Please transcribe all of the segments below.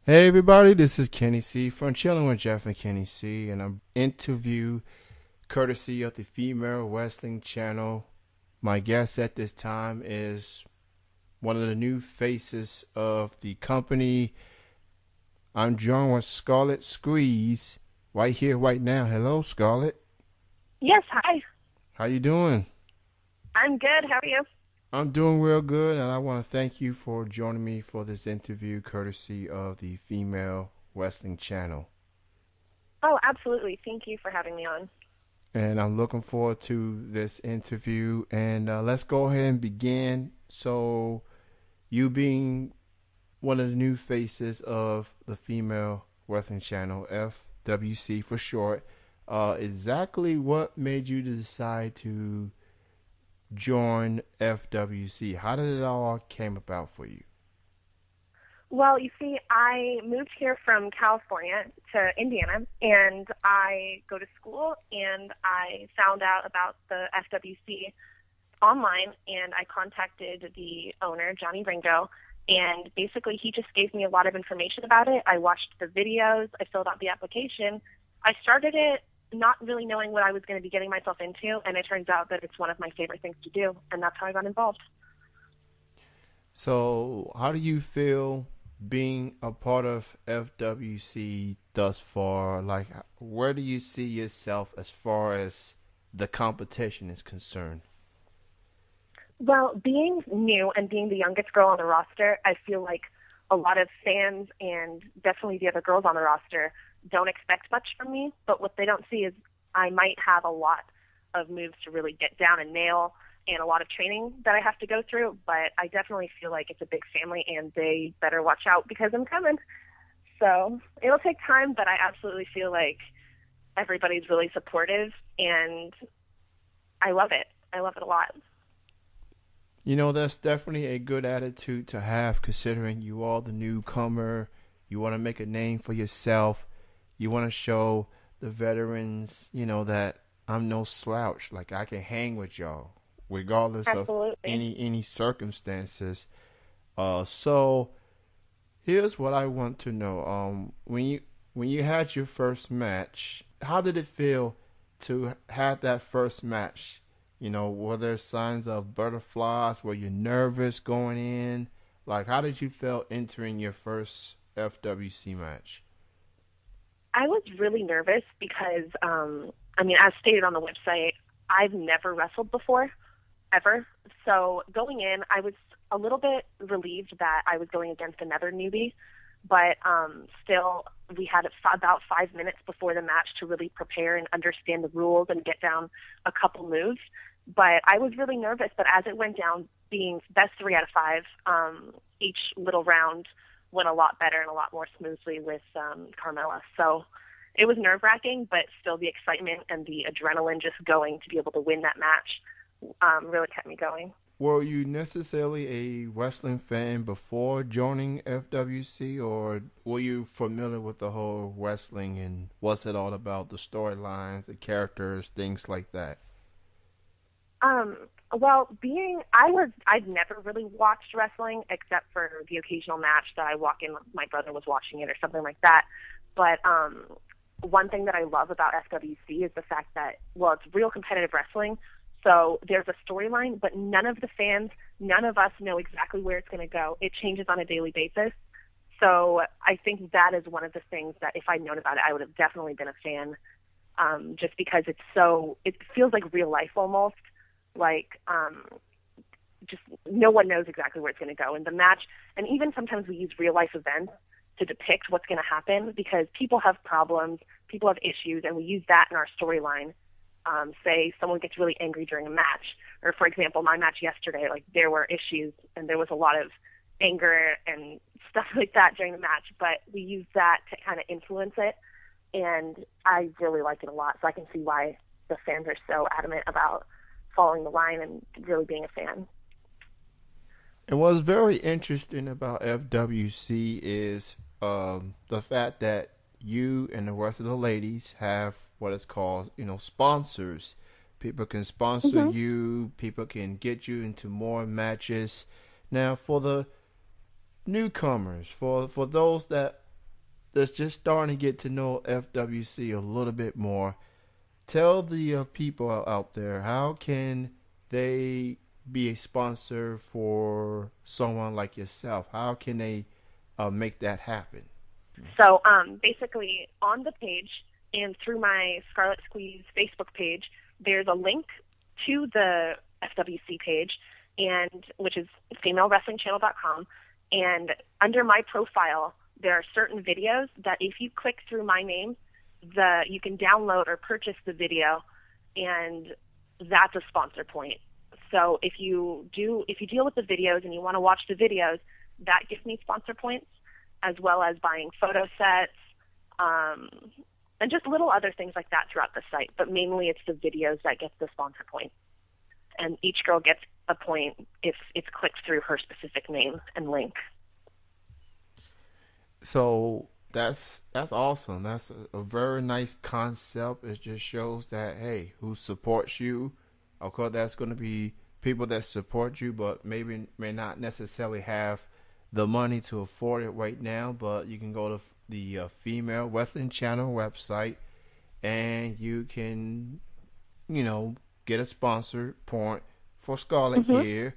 Hey everybody, this is Kenny C from Chilling with Jeff and Kenny C, and I'm interview courtesy of the Female Wrestling Channel. My guest at this time is one of the new faces of the company. I'm joined with Scarlett Sqeeze right here, right now. Hello, Scarlett. Yes, hi. How you doing? I'm good. How are you? I'm doing real good, and I want to thank you for joining me for this interview courtesy of the Female Wrestling Channel. Oh, absolutely. Thank you for having me on. And I'm looking forward to this interview. And let's go ahead and begin. So, you being one of the new faces of the Female Wrestling Channel, FWC for short, exactly what made you decide to join FWC? How did it all came about for you? Well, you see, I moved here from California to Indiana, and I go to school, and I found out about the FWC online, and I contacted the owner, Johnny Ringo, and basically he just gave me a lot of information about it. I watched the videos, I filled out the application. I started it not really knowing what I was going to be getting myself into, and it turns out that it's one of my favorite things to do, and that's how I got involved. So, how do you feel being a part of FWC thus far? Like, where do you see yourself as far as the competition is concerned? Well, being new and being the youngest girl on the roster, I feel like a lot of fans and definitely the other girls on the roster don't expect much from me, but what they don't see is I might have a lot of moves to really get down and nail and a lot of training that I have to go through, but I definitely feel like it's a big family and they better watch out because I'm coming. So it'll take time, but I absolutely feel like everybody's really supportive and I love it. I love it a lot. You know, that's definitely a good attitude to have considering you are the newcomer. You want to make a name for yourself. You want to show the veterans, that I'm no slouch. Like, I can hang with y'all regardless of Absolutely. any circumstances. So here's what I want to know. When you had your first match, how did it feel to have that first match? Were there signs of butterflies? Were you nervous going in? Like, how did you feel entering your first FWC match? I was really nervous because, as stated on the website, I've never wrestled before, ever. So going in, I was a little bit relieved that I was going against another newbie, but still, we had about 5 minutes before the match to really prepare and understand the rules and get down a couple moves. But I was really nervous, but as it went down, being best 3 out of 5, each little round went a lot better and a lot more smoothly with Carmella. So it was nerve-wracking, but still the excitement and the adrenaline just going to be able to win that match really kept me going. Were you necessarily a wrestling fan before joining FWC, or were you familiar with the whole wrestling and what's it all about, the storylines, the characters, things like that? Well, I'd never really watched wrestling except for the occasional match that I walk in, my brother was watching it or something like that. But one thing that I love about FWC is the fact that, well, it's real competitive wrestling. So there's a storyline, but none of the fans, none of us know exactly where it's going to go. It changes on a daily basis. So I think that is one of the things that if I'd known about it, I would have definitely been a fan, just because it feels like real life almost. Like, just no one knows exactly where it's going to go in the match. And even sometimes we use real life events to depict what's going to happen because people have problems, people have issues, and we use that in our storyline. Say someone gets really angry during a match, or for example, my match yesterday, like there were issues and there was a lot of anger and stuff like that during the match, but we use that to kind of influence it. And I really like it a lot. So I can see why the fans are so adamant about following the line and really being a fan. And what's very interesting about FWC is the fact that you and the rest of the ladies have what is called, sponsors. People can sponsor Mm-hmm. you. People can get you into more matches. Now, for the newcomers, for those that that's just starting to get to know FWC a little bit more, tell the people out there, how can they be a sponsor for someone like yourself? How can they make that happen? So basically, on the page and through my Scarlett Sqeeze Facebook page, there's a link to the FWC page, and which is FemaleWrestlingChannel.com. And under my profile, there are certain videos that if you click through my name, you can download or purchase the video, and that's a sponsor point. So if you deal with the videos and you want to watch the videos, that gives me sponsor points, as well as buying photo sets, and just little other things like that throughout the site. But mainly it's the videos that get the sponsor point. And each girl gets a point if it's clicked through her specific name and link. So that's awesome. That's a very nice concept. It just shows that, hey, who supports you. Of course, that's going to be people that support you, but may not necessarily have the money to afford it right now. But you can go to the Female Wrestling Channel website, and you can, get a sponsor point for Scarlett here.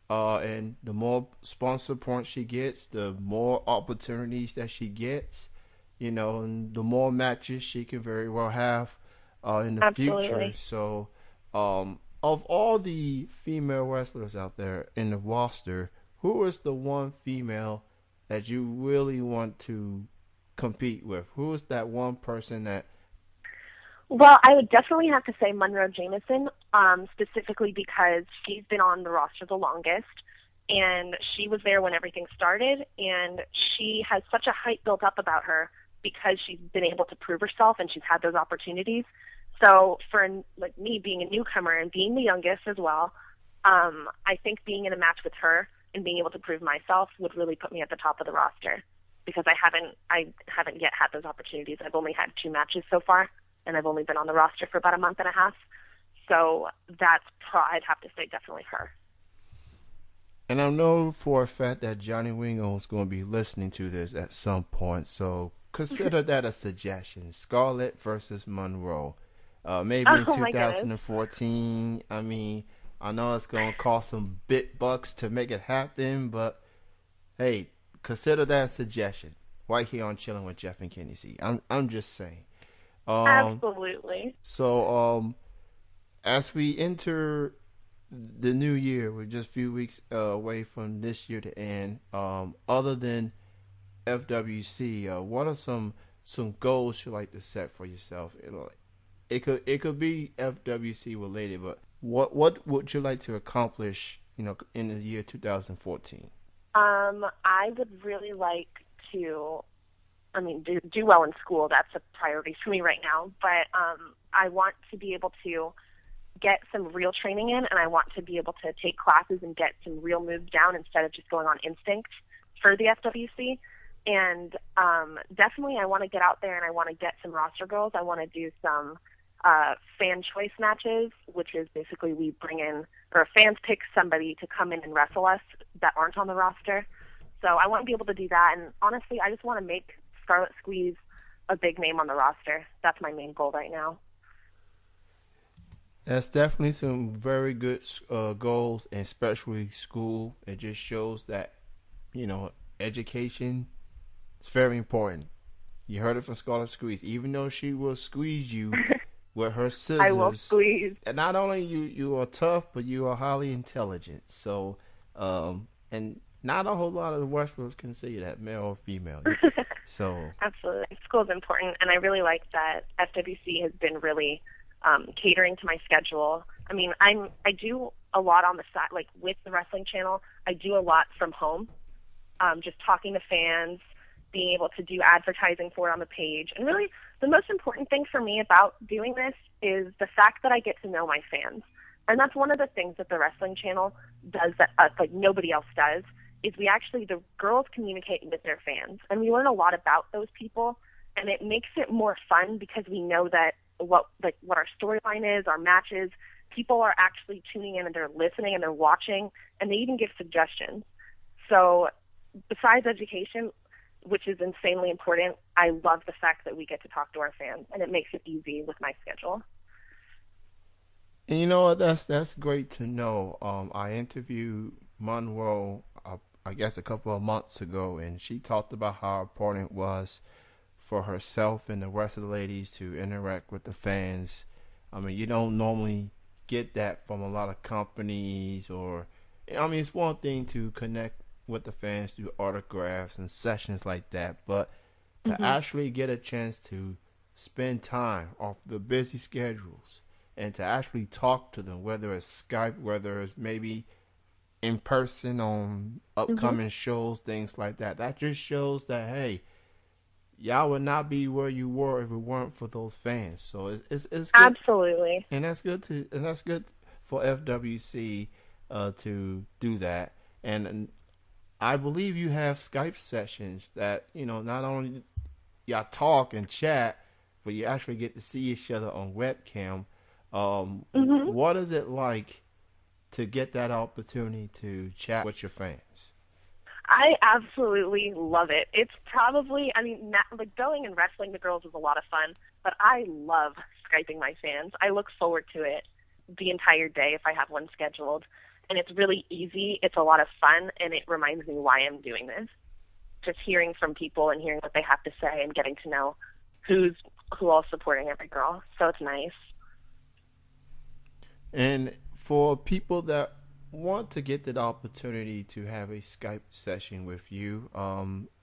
And the more sponsor points she gets, the more opportunities that she gets, and the more matches she can very well have in the future. So, of all the female wrestlers out there in the roster, who is the one female that you really want to compete with? Who is that one person that... Well, I would definitely have to say Monroe Jameson, specifically because she's been on the roster the longest, and she was there when everything started, and she has such a hype built up about her because she's been able to prove herself and she's had those opportunities. So for me being a newcomer and being the youngest as well, I think being in a match with her and being able to prove myself would really put me at the top of the roster, because I haven't yet had those opportunities. I've only had 2 matches so far, and I've only been on the roster for about a month and a half. So I'd have to say definitely her. And I know for a fact that Johnny Wingo is going to be listening to this at some point. So consider that a suggestion. Scarlett versus Monroe. Maybe in 2014. I mean, I know it's going to cost some bit bucks to make it happen, but hey, consider that a suggestion. Right here on Chilling with Jeff and Kenny C. I'm just saying. Absolutely. So, as we enter the new year, we're just a few weeks away from this year to end. Other than FWC, what are some goals you like to set for yourself? It could be FWC related, but what would you like to accomplish? In the year 2014. I would really like to. Do well in school. That's a priority for me right now. But I want to be able to get some real training in, and I want to be able to take classes and get some real moves down instead of just going on instinct for the FWC. And definitely I want to get out there and I want to get some roster girls. I want to do some fan choice matches, which is basically we bring in, or fans pick somebody to come in and wrestle us that aren't on the roster. So I want to be able to do that. And honestly, I just want to make Scarlett Sqeeze a big name on the roster. That's my main goal right now. That's definitely some very good goals, and especially school. It just shows that, education is very important. You heard it from Scarlett Sqeeze. Even though she will squeeze you with her scissors. I will squeeze. And not only you are tough, but you are highly intelligent. So, and not a whole lot of wrestlers can say that, male or female. So absolutely, school is important, and I really like that FWC has been really catering to my schedule. I mean, I do a lot on the side, like with the wrestling channel. I do a lot from home, just talking to fans, being able to do advertising for it on the page, and really the most important thing for me about doing this is the fact that I get to know my fans, and that's one of the things that the wrestling channel does that like nobody else does. Is the girls communicate with their fans, and we learn a lot about those people, and it makes it more fun because we know that what our storyline is, our matches, people are actually tuning in and they're listening and they're watching, and they even give suggestions. So besides education, which is insanely important. I love the fact that we get to talk to our fans, and it makes it easy with my schedule. And you know what? That's great to know. I interviewed Monroe, I guess, a couple of months ago, and she talked about how important it was for herself and the rest of the ladies to interact with the fans. I mean, you don't normally get that from a lot of companies, or I mean, it's one thing to connect with the fans through autographs and sessions like that, but to actually get a chance to spend time off the busy schedules and to actually talk to them, whether it's Skype, whether it's maybe in person on upcoming shows, things like that. That just shows that, hey, y'all would not be where you were if it weren't for those fans. So it's good. Absolutely. And that's good for FWC to do that. And I believe you have Skype sessions that, you know, not only y'all talk and chat, but you actually get to see each other on webcam. What is it like to get that opportunity to chat with your fans? I absolutely love it. It's probably, I mean, like going and wrestling the girls is a lot of fun, but I love Skyping my fans. I look forward to it the entire day if I have one scheduled. And it's really easy. It's a lot of fun, and it reminds me why I'm doing this. Just hearing from people and hearing what they have to say and getting to know who all's supporting every girl. So it's nice. And for people that want to get that opportunity to have a Skype session with you,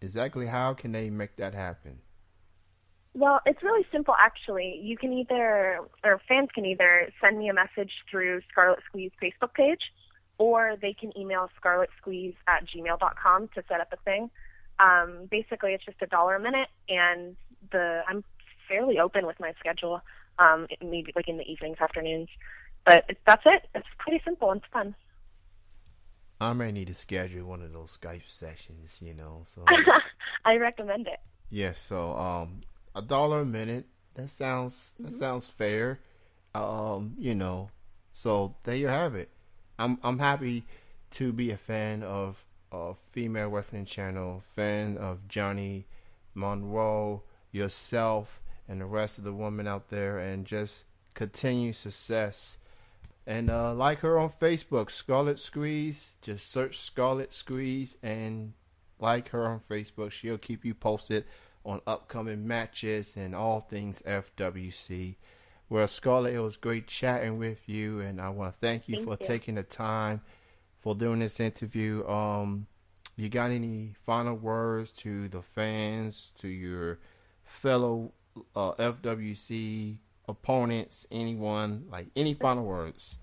exactly how can they make that happen? Well, it's really simple, actually. You can fans can either send me a message through Scarlett Sqeeze Facebook page, or they can email scarlettsqueeze@gmail.com to set up a thing. Basically, it's just $1 a minute, and I'm fairly open with my schedule, maybe like in the evenings, afternoons. But that's it. It's pretty simple and fun. I may need to schedule one of those Skype sessions, you know. So I recommend it. Yes, so $1 a minute. That sounds fair. You know. So there you have it. I'm happy to be a fan of Female Wrestling Channel, fan of Johnny Monroe, yourself, and the rest of the women out there, and just continue success. And like her on Facebook, Scarlett Sqeeze. Just search Scarlett Sqeeze and like her on Facebook. She'll keep you posted on upcoming matches and all things FWC. Well, Scarlett, it was great chatting with you, and I want to thank you for taking the time for doing this interview. You got any final words to the fans, to your fellow FWC opponents, anyone, like any final words?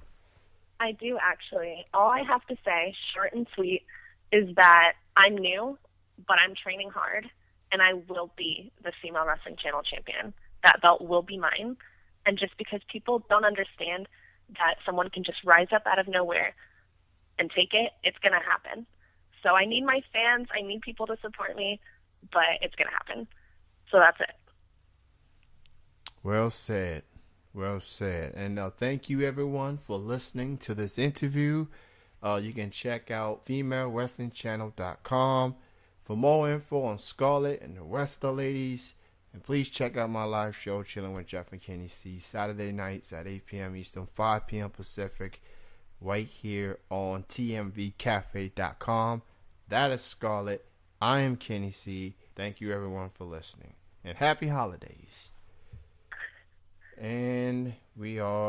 I do, actually. All I have to say, short and sweet, is that I'm new, but I'm training hard, and I will be the Female Wrestling Channel champion. That belt will be mine. And just because people don't understand that someone can just rise up out of nowhere and take it, it's going to happen. So I need my fans. I need people to support me, but it's going to happen. So that's it. Well said. Well said. And thank you, everyone, for listening to this interview. You can check out FemaleWrestlingChannel.com for more info on Scarlett and the rest of the ladies. And please check out my live show, Chilling with Jeff and Kenny C, Saturday nights at 8 p.m. Eastern, 5 p.m. Pacific, right here on TMVCafe.com. That is Scarlett. I am Kenny C. Thank you, everyone, for listening. And happy holidays. And we are